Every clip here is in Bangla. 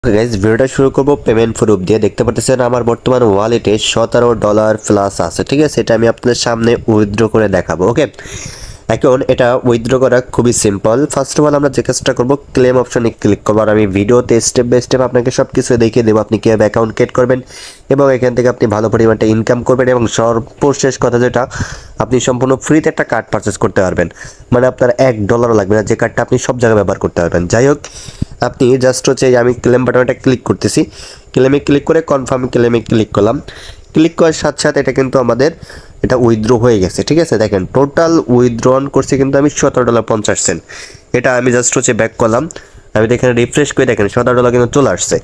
গাইজ ভিডিওটা শুরু করবো পেমেন্ট প্রুফ দিয়ে। দেখতে পাচ্ছেন আমার বর্তমান ওয়ালেটে $17 প্লাস আছে, ঠিক আছে। এটা আমি আপনাদের সামনে উইথড্র করে দেখাবো। ওকে, এখন এটা উইথড্র করা খুবই সিম্পল। ফার্স্ট অফ অল আমরা যে কাজটা করবো, ক্লেম অপশনে ক্লিক করবো। আর আমি ভিডিওতে স্টেপ বাই স্টেপ আপনাকে সব কিছু দেখিয়ে দেবো আপনি কীভাবে অ্যাকাউন্ট ক্রিয়েট করবেন এবং এখান থেকে আপনি ভালো পরিমাণে ইনকাম করবেন। এবং সর্বশেষ কথা যেটা, আপনি সম্পূর্ণ ফ্রিতে একটা কার্ড পারচেস করতে পারবেন, মানে আপনার $1 লাগবে না, যে কার্ডটা আপনি সব জায়গায় ব্যবহার করতে পারবেন। যাই হোক, আপনি জাস্ট হচ্ছে আমি ক্লেম বাটনটা ক্লিক করতেছি, ক্লেমে ক্লিক করে কনফার্ম ক্লেমে ক্লিক করলাম। ক্লিক করার সাথে সাথে এটা কিন্তু আমাদের এটা উইথড্র হয়ে গেছে, ঠিক আছে। দেখেন টোটাল উইথড্রন করছি কিন্তু আমি $17.50। এটা আমি জাস্ট হচ্ছে ব্যাক করলাম, আমি দেখেন রিফ্রেশ করে দেখেন $17 কিন্তু চলে আসছে।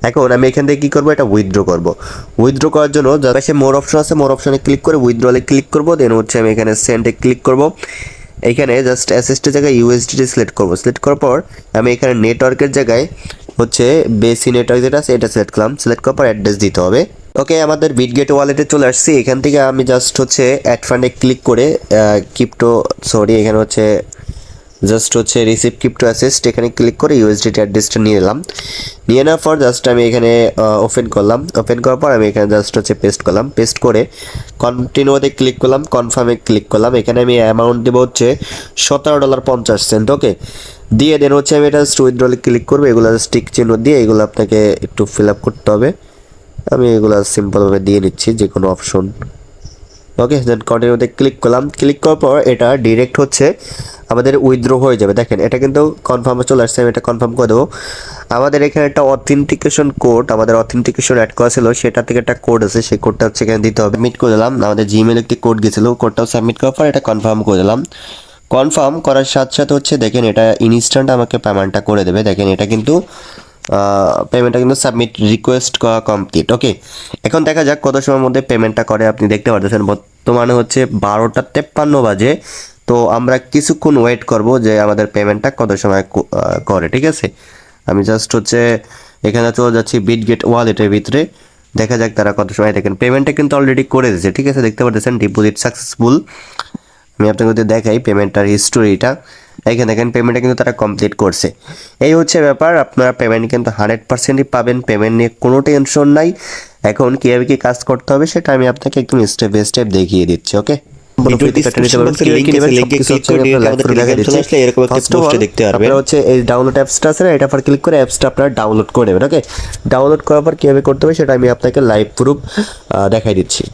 এখন আমি এখান থেকে কী করবো, এটা উইথড্র করবো। উইথড্র করার জন্য যারা সে মোর অপশন আছে, মোর অপশনে ক্লিক করে উইথড্রলে ক্লিক করবো। দেন হচ্ছে আমি এখানে সেন্ডে ক্লিক করবো। এইখানে জাস্ট অ্যাসেস্টের জায়গায় ইউএসডিটি সিলেক্ট করবো। সিলেক্ট করার পর আমি এখানে নেটওয়ার্কের জায়গায় হচ্ছে বেসি নেটওয়ার্ক যেটা আছে এটা সিলেক্ট করলাম। সিলেক্ট করার পর অ্যাড্রেস দিতে হবে। ওকে, আমাদের বিটগেট ওয়ালেটে চলে আসছি। এখান থেকে আমি জাস্ট হচ্ছে অ্যাড ফান্ডে ক্লিক করে এখানে হচ্ছে জাস্ট হচ্ছে রিসিভ ক্রিপ্টো অ্যাসেস্ট, এখানে ক্লিক করে ইউএসডিটি অ্যাড্রেসটা নিয়ে নিলাম। নিয়ে নেওয়ার পর জাস্ট আমি এখানে ওপেন করলাম। ওপেন করার পর আমি এখানে জাস্ট হচ্ছে পেস্ট করলাম। পেস্ট করে কন্টিনিউতে ক্লিক করলাম, কনফার্মে ক্লিক করলাম। এখানে আমি অ্যামাউন্ট দেবো হচ্ছে $17.50। ওকে, দিয়ে দেন হচ্ছে আমি এটা উইথড্রলে ক্লিক করবো। এগুলো স্টিক চিহ্ন দিয়ে এগুলো আপনাকে একটু ফিল আপ করতে হবে। আমি এগুলো সিম্পলভাবে দিয়ে নিচ্ছি যে কোনো অপশন। ওকে, দেন কন্টিনিউতে ক্লিক করলাম। ক্লিক করার পর এটা ডিরেক্ট হচ্ছে আমাদের উইথড্র হয়ে যাবে। দেখেন এটা কিন্তু কনফার্মে চলে আসছে, আমি এটা কনফার্ম করে দেবো। আমাদের এখানে একটা অথেন্টিকেশন কোড, আমাদের অথেন্টিকেশন অ্যাড করা ছিল, সেটা থেকে একটা কোড আছে, সেই কোডটা হচ্ছে এখানে দিতে হবে। সাবমিট করে দিলাম। আমাদের জিমেল একটি কোড গেছিলো, কোডটাও সাবমিট করার পর এটা কনফার্ম করে দিলাম। কনফার্ম করার সাথে সাথে হচ্ছে দেখেন এটা ইনস্ট্যান্ট আমাকে পেমেন্টটা করে দেবে। দেখেন এটা কিন্তু পেমেন্টটা কিন্তু সাবমিট রিকোয়েস্ট করা কমপ্লিট। ওকে, এখন দেখা যাক কত সময়ের মধ্যে পেমেন্টটা করে। আপনি দেখতে পাচ্ছেন বর্তমানে হচ্ছে 12:53 বাজে। তো আমরা কিছুক্ষণ ওয়েট করব যে আমাদের পেমেন্টটা কত সময় করে, ঠিক আছে। আমি জাস্ট হচ্ছে এখানে চলে যাচ্ছি বিটগেট ওয়ালেটের ভিতরে, দেখা যাক তারা কত সময়। দেখেন পেমেন্টটা কিন্তু অলরেডি করে দিয়েছে, ঠিক আছে। দেখতে পাচ্ছেন ডিপোজিট সাকসেসফুল। আমি আপনাকে যদি দেখাই পেমেন্টটার হিস্টোরিটা, এখানে দেখেন পেমেন্টটা কিন্তু তারা কমপ্লিট করছে। এই হচ্ছে ব্যাপার, আপনারা পেমেন্ট কিন্তু 100%ই পাবেন, পেমেন্ট নিয়ে কোনো টেনশন নাই। এখন কীভাবে কী কাজ করতে হবে সেটা আমি আপনাকে একদম স্টেপ বাই স্টেপ দেখিয়ে দিচ্ছি। ওকে, ডাউনলোড অ্যাপসটা আছে না, এটা পর ক্লিক করে অ্যাপসটা আপনারা ডাউনলোড করে নেবেন। ওকে, ডাউনলোড করার পর কীভাবে করতে হবে সেটা আমি আপনাকে লাইভ প্রুফ দেখাই দিচ্ছি।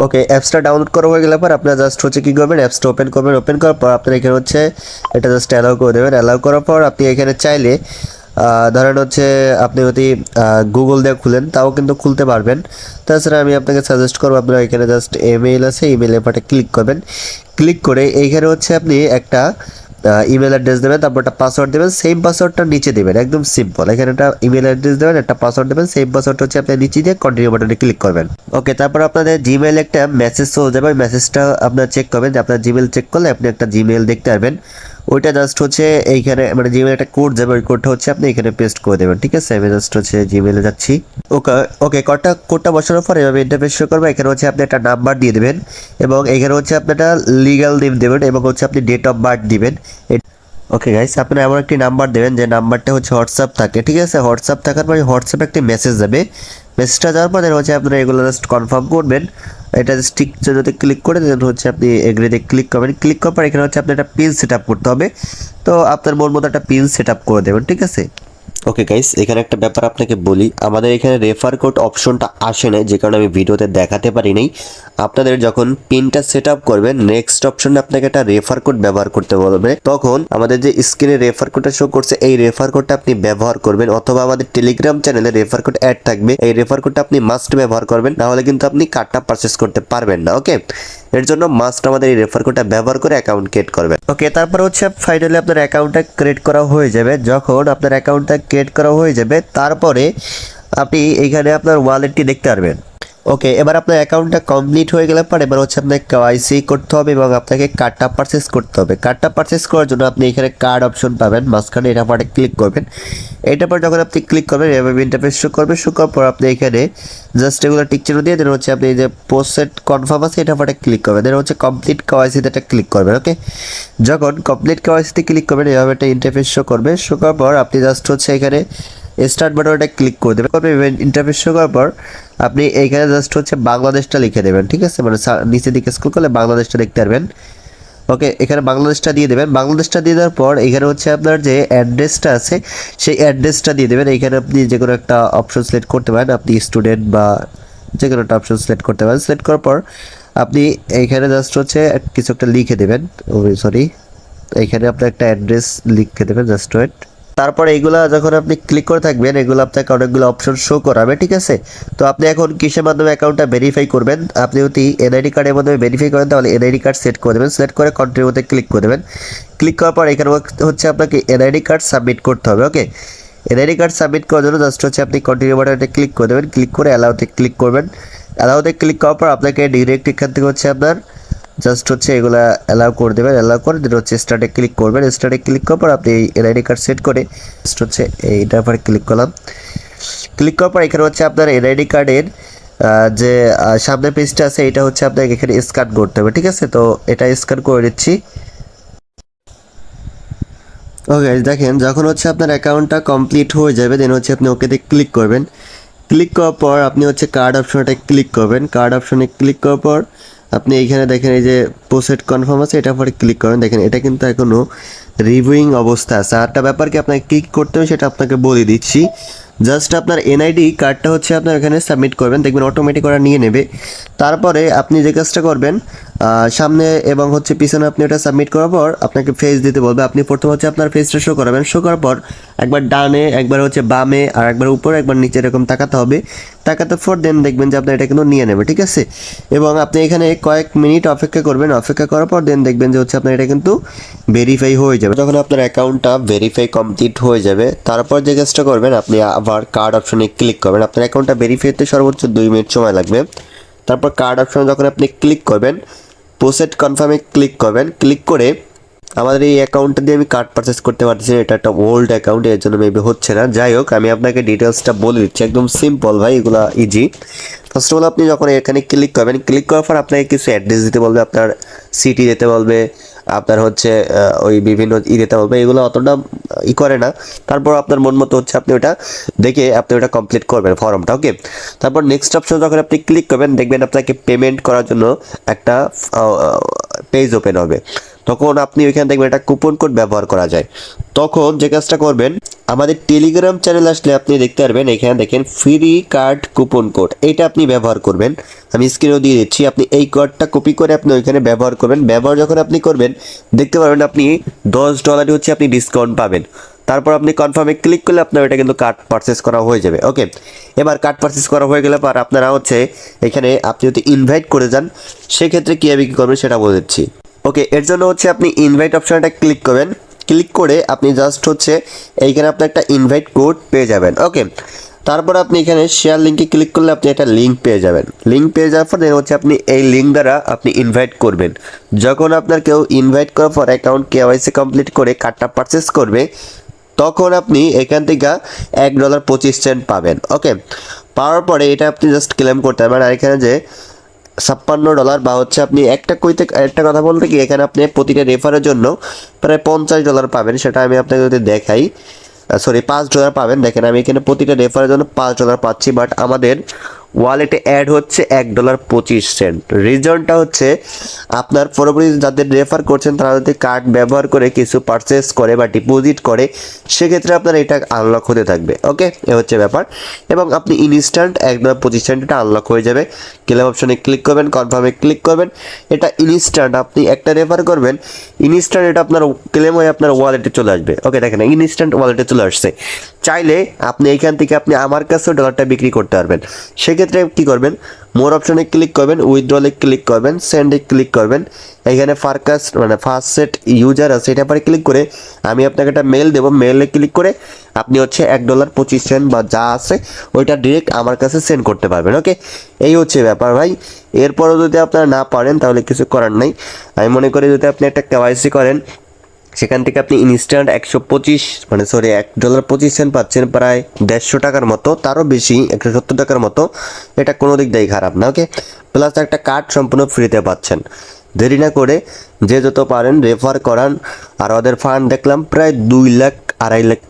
ওকে, অ্যাপসটা ডাউনলোড করা হয়ে গেলে পর আপনারা জাস্ট হচ্ছে কী করবেন, অ্যাপসটা ওপেন করবেন। ওপেন করার পর আপনারা এখানে হচ্ছে এটা জাস্ট অ্যালাউ করে দেবেন। অ্যালাউ করার পর আপনি এখানে চাইলে ধরেন হচ্ছে আপনি যদি গুগল দিয়ে খুলেন তাও কিন্তু খুলতে পারবেন। তাছাড়া আমি আপনাকে সাজেস্ট করবো আপনারা এখানে জাস্ট ইমেল আছে, ইমেলের পাটে ক্লিক করবেন। ক্লিক করে এইখানে হচ্ছে আপনি একটা ইমেল অ্যাড্রেস দেবেন, তারপর একটা পাসওয়ার্ড দেবেন। সেম পাসওয়ার্ডটা নিচে দেবেন, একদম সিম্পল। এখানে একটা ইমেল অ্যাড্রেস দেবেন, একটা পাসওয়ার্ড দেবেন, সেম পাসওয়ার্ড হচ্ছে আপনি নিচে দিয়ে কন্টিনিউ বাটনে ক্লিক করবেন। ওকে, তারপর আপনাদের জিমেইল একটা মেসেজ চলে যাবে, ওই মেসেজটা আপনার চেক করবেন। যে আপনার জিমেইল চেক করলে আপনি একটা জিমেইল দেখতে পারবেন, ওইটা জাস্ট হচ্ছে এইখানে মানে জিমেইল একটা কোড যাবে, ওই কোডটা হচ্ছে আপনি এখানে পেস্ট করে দেবেন, ঠিক আছে। আমি জাস্ট হচ্ছে জিমেইলে যাচ্ছি। ওকে ওকে, কোডটা বসানোর পরে এভাবে ইন্টারফেস শো করবে। এখানে হচ্ছে আপনি একটা নাম্বার দিয়ে দেবেন এবং এখানে হচ্ছে আপনি একটা লিগ্যাল নেম দেবেন এবং হচ্ছে আপনি ডেট অফ বার্থ দিবেন। ওকে গাইস, আপনারা এমন একটি নাম্বার দেবেন যে নাম্বারটা হচ্ছে হোয়াটসঅ্যাপ থাকে, ঠিক আছে। হোয়াটসঅ্যাপ থাকার পরে হোয়াটসঅ্যাপে একটি মেসেজ যাবে। মেসেজটা যাওয়ার পরে হচ্ছে আপনারা এগুলো জাস্ট কনফার্ম করবেন। এটা স্টিক যদি ক্লিক করে দেন হচ্ছে আপনি এগ্রিতে ক্লিক করবেন। ক্লিক করার পর এখানে হচ্ছে আপনার একটা পিন সেট আপ করতে হবে। তো আপনার মন মতো একটা পিন সেট আপ করে দেবেন, ঠিক আছে। ওকে গাইস, এখানে একটা ব্যাপার আপনাকে বলি, আমাদের এখানে রেফার কোড অপশনটা আসে নাই, যে কারণে আমি ভিডিওতে দেখাতে পারি নাই। আপনাদের যখন পিনটা সেট আপ করবেন, নেক্সট অপশনে আপনাকে একটা রেফার কোড ব্যবহার করতে বলবে। তখন আমাদের যে স্ক্রিনে রেফার কোডটা শো করছে, এই রেফার কোডটা আপনি ব্যবহার করবেন, অথবা আমাদের টেলিগ্রাম চ্যানেলে রেফার কোড অ্যাড থাকবে, এই রেফার কোডটা আপনি মাস্ট ব্যবহার করবেন, নাহলে কিন্তু আপনি কার্ডটা পারচেস করতে পারবেন না। ওকে, এর জন্য মাস্ট আমাদের এই রেফার কোডটা ব্যবহার করে অ্যাকাউন্ট ক্রিয়েট করবেন। ওকে, তারপর হচ্ছে ফাইনালি আপনার অ্যাকাউন্টটা ক্রিয়েট করা হয়ে যাবে। যখন আপনার অ্যাকাউন্টটা ক্রিয়েট করা হয়ে যাবে, তারপরে আপনি এইখানে আপনার ওয়ালেটটি দেখতে পারবেন। ওকে, এবার আপনার অ্যাকাউন্টটা কমপ্লিট হয়ে গেলে পর এবার হচ্ছে আপনাকে কেওয়াইসি করতে হবে এবং আপনাকে কার্ডটা পারচেস করতে হবে। কার্ডটা পারচেস করার জন্য আপনি এখানে কার্ড অপশন পাবেন মাঝখানে, এটা পরে ক্লিক করবেন। এটার পর যখন আপনি ক্লিক করবেন এভাবে ইন্টারফেস শো করবে। শো করার পর আপনি এখানে জাস্ট এগুলো টিকচিহ্ন দিয়ে দেন হচ্ছে আপনি যে পোস্টেড কনফার্ম আছে এটা পরে ক্লিক করবেন, দেন হচ্ছে কমপ্লিট কেওয়াইসিতে এটা ক্লিক করবেন। ওকে, যখন কমপ্লিট কেওয়াইসিতে ক্লিক করবেন এভাবে একটা ইন্টারফেস শো করবে। শো করার পর আপনি জাস্ট হচ্ছে এখানে স্টার্ট বাটনটা ক্লিক করে দেবেন। ইন্টারফেস শো করার পর আপনি এইখানে জাস্ট হচ্ছে বাংলাদেশটা লিখে দেবেন, ঠিক আছে, মানে নিচের দিকে স্ক্রল করলে বাংলাদেশটা দেখতে পারবেন। ওকে, এখানে বাংলাদেশটা দিয়ে দেবেন। বাংলাদেশটা দিয়ে দেওয়ার পর এখানে হচ্ছে আপনার যে অ্যাড্রেসটা আছে সেই অ্যাড্রেসটা দিয়ে দেবেন। এখানে আপনি যে কোনো একটা অপশন সিলেক্ট করতে পারেন, আপনি স্টুডেন্ট বা যে কোনো একটা অপশন সিলেক্ট করতে পারেন। সিলেক্ট করার পর আপনি এইখানে জাস্ট হচ্ছে কিছু একটা লিখে দেবেন। সরি, এইখানে আপনার একটা অ্যাড্রেস লিখে দেবেন, জাস্ট ওয়েট। তারপরে এইগুলা যখন আপনি ক্লিক করে থাকবেন এগুলো আপনাকে অনেকগুলো অপশন শো করাবে, ঠিক আছে। তো আপনি এখন কিসের মাধ্যমে অ্যাকাউন্টটা ভেরিফাই করবেন? আপনি যদি এনআইডি কার্ডের মাধ্যমে ভেরিফাই করেন তাহলে এনআইডি কার্ড সেট করে দেবেন। সিলেক্ট করে কন্টিনিউতে ক্লিক করে দেবেন। ক্লিক করার পর এখানে হচ্ছে আপনাকে এনআইডি কার্ড সাবমিট করতে হবে। ওকে, এনআইডি কার্ড সাবমিট করার জন্য জাস্ট হচ্ছে আপনি কন্টিনিউ বাটনে ক্লিক করে দেবেন। ক্লিক করে অ্যালাউতে ক্লিক করবেন। অ্যালাউতে ক্লিক করার পর আপনাকে ডিরেক্ট এখান থেকে হচ্ছে আপনার জাস্ট হচ্ছে এগুলা অ্যালাউ করে দেবেন। অ্যালাউ করে দিন হচ্ছে স্টার্টে ক্লিক করবেন। স্টার্টে ক্লিক করার পর আপনি এনআইডি কার্ড সেট করে জাস্ট হচ্ছে এইটার পরে ক্লিক করলাম। ক্লিক করার পর এখানে হচ্ছে আপনার এনআইডি কার্ডের যে সামনের পেজটা আছে এটা হচ্ছে আপনাকে এখানে স্ক্যান করতে হবে, ঠিক আছে। তো এটা স্ক্যান করে দিচ্ছি। ওকে, দেখেন যখন হচ্ছে আপনার অ্যাকাউন্টটা কমপ্লিট হয়ে যাবে দেন হচ্ছে আপনি ওকেতে ক্লিক করবেন। ক্লিক করার পর আপনি হচ্ছে কার্ড অপশনটা ক্লিক করবেন। কার্ড অপশনে ক্লিক করার পর আপনি এইখানে দেখেন এই যে পোস্টেড কনফার্ম আছে এটা পরে ক্লিক করেন। দেখেন এটা কিন্তু এখনও রিভিউইং অবস্থা আছে। আরেকটা ব্যাপার কি আপনাকে ক্লিক করতে হবে সেটা আপনাকে বলে দিচ্ছি। জাস্ট আপনার এনআইডি কার্ডটা হচ্ছে আপনার এখানে সাবমিট করবেন, দেখবেন অটোমেটিক ওরা নিয়ে নেবে। তারপরে আপনি যে কাজটা করবেন সামনে এবং হচ্ছে পিছনে আপনি ওটা সাবমিট করার পর আপনাকে ফেস দিতে বলবে। আপনি প্রথমে হচ্ছে আপনার ফেসটা শো করাবেন। শো করার পর একবার ডানে, একবার হচ্ছে বামে, আর একবার উপরে, একবার নিচে এরকম তাকাতে হবে। তাকাতে পর দেন দেখবেন যে আপনার এটা কিন্তু নিয়ে নেবে, ঠিক আছে। এবং আপনি এখানে কয়েক মিনিট অপেক্ষা করবেন। অপেক্ষা করার পর দেন দেখবেন যে হচ্ছে আপনার এটা কিন্তু ভেরিফাই হয়ে যাবে। যখন আপনার অ্যাকাউন্টটা ভেরিফাই কমপ্লিট হয়ে যাবে তারপর যে কাজটা করবেন আপনি আবার কার্ড অপশনে ক্লিক করবেন। আপনার অ্যাকাউন্টটা ভেরিফাই হতে সর্বোচ্চ 2 মিনিট সময় লাগবে। তারপর কার্ড অপশনে যখন আপনি ক্লিক করবেন পোস্টেড কনফার্মে ক্লিক করবেন। ক্লিক করে আমাদের এই অ্যাকাউন্টটা দিয়ে আমি কার্ড পারচেস করতে পারছি। এটা একটা ওল্ড অ্যাকাউন্ট, এর জন্য মেবি হচ্ছে না। যাই হোক, আমি আপনাকে ডিটেলসটা বলে দিচ্ছি, একদম সিম্পল ভাই, এগুলো ইজি। ফার্স্ট অফ অল আপনি যখন এখানে ক্লিক করবেন, ক্লিক করার পর আপনাকে কিছু অ্যাড্রেস দিতে বলবে, আপনার সিটি দিতে বলবে, আপনার হচ্ছে ওই বিভিন্ন দিতে বলবে। এগুলো অতটা করে না। তারপর আপনার মন মতো হচ্ছে আপনি ওটা দেখে আপনি ওটা কমপ্লিট করবেন ফর্মটা। ওকে, তারপর নেক্সট অপশন যখন আপনি ক্লিক করবেন দেখবেন আপনাকে পেমেন্ট করার জন্য একটা পেজ ওপেন হবে। তখন আপনি ওইখানে দেখবেন একটা কুপন কোড ব্যবহার করা যায়। তখন যে কাজটা করবেন আমাদের টেলিগ্রাম চ্যানেল আসলে আপনি দেখতে পারবেন এখানে দেখেন ফ্রি কার্ড কুপন কোড, এটা আপনি ব্যবহার করবেন। আমি স্ক্রিনেও দিয়ে দিচ্ছি। আপনি এই কোডটা কপি করে আপনি ওইখানে ব্যবহার করবেন। ব্যবহার যখন আপনি করবেন দেখতে পারবেন আপনি $10 হচ্ছে আপনি ডিসকাউন্ট পাবেন। তারপর আপনি কনফার্মে ক্লিক করলে আপনার এটা কিন্তু কার্ড পারচেস করা হয়ে যাবে। ওকে, এবার কার্ড পারচেস করা হয়ে গেলে পর আপনারা হচ্ছে এখানে আপনি যদি ইনভাইট করে যান সেক্ষেত্রে কীভাবে কী করবেন সেটা বলে দিচ্ছি। ওকে, এর জন্য হচ্ছে আপনি ইনভাইট অপশনটা ক্লিক করবেন। ক্লিক করে আপনি জাস্ট হচ্ছে এইখানে আপনি একটা ইনভাইট কোড পেয়ে যাবেন। ওকে, তারপর আপনি এখানে শেয়ার লিঙ্কে ক্লিক করলে আপনি একটা লিঙ্ক পেয়ে যাবেন। লিঙ্ক পেয়ে যাওয়ার পর হচ্ছে আপনি এই লিঙ্ক দ্বারা আপনি ইনভাইট করবেন। যখন আপনার কেউ ইনভাইট করার পর অ্যাকাউন্ট কেওয়াইসি কমপ্লিট করে কার্ডটা পারচেস করবে তখন আপনি এখান থেকে $1.25 পাবেন। ওকে, পাওয়ার পরে এটা আপনি জাস্ট ক্লেম করতে পারবেন। আর এখানে যে $56 বা হচ্ছে আপনি একটা কথা বলতে কি এখানে আপনি প্রতিটা রেফারের জন্য প্রায় $50 পাবেন। সেটা আমি আপনাকে যদি দেখাই, সরি $5 পাবেন। দেখেন আমি এখানে প্রতিটা রেফারের জন্য $5 পাচ্ছি, বাট আমাদের ওয়ালেটে অ্যাড হচ্ছে $1.25। রিজনটা হচ্ছে আপনার পরবর্তী যাদের রেফার করছেন তারা যদি কার্ড ব্যবহার করে কিছু পারচেস করে বা ডিপোজিট করে সেক্ষেত্রে আপনার এটা আনলক হতে থাকবে। ওকে, এ হচ্ছে ব্যাপার। এবং আপনি ইনস্ট্যান্ট $1.25 এটা আনলক হয়ে যাবে। ক্লেম অপশনে ক্লিক করবেন, কনফার্মে ক্লিক করবেন। এটা ইনস্ট্যান্ট, আপনি একটা রেফার করবেন ইনস্ট্যান্ট এটা আপনার ক্লেম হয়ে আপনার ওয়ালেটে চলে আসবে। ওকে, দেখেন ইনস্ট্যান্ট ওয়ালেটে চলে আসছে। চাইলে আপনি এইখান থেকে আপনি আমার কাছেও ডলারটা বিক্রি করতে পারবেন। সেক্ষেত্রে সেক্ষেত্রে কী করবেন, মোর অপশনে ক্লিক করবেন, উইথড্রলে ক্লিক করবেন, সেন্ডে ক্লিক করবেন। এখানে ফার্স্ট সেট ইউজার আছে, এটা পরে ক্লিক করে আমি আপনাকে একটা মেল দেবো। মেলে ক্লিক করে আপনি হচ্ছে $1.25 বা যা আছে ওইটা ডিরেক্ট আমার কাছে সেন্ড করতে পারবেন। ওকে, এই হচ্ছে ব্যাপার ভাই। এরপরও যদি আপনারা না পারেন তাহলে কিছু করার নাই। আমি মনে করি যদি আপনি একটা কেওয়াইসি করেন, সেখান থেকে আপনি ইনস্ট্যান্ট $1.25 পাচ্ছেন, প্রায় 150 টাকার মতো, তারও বেশি 170 টাকার মতো। এটা কোনো দিক দিয়েই খারাপ না। ওকে, প্লাস একটা কার্ড সম্পূর্ণ ফ্রিতে পাচ্ছেন। দেরি না করে যে যত পারেন রেফার করান। আর ওদের ফান্ড দেখলাম প্রায় $2 লাখ $2.5 লাখ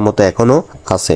মতো এখনও আছে।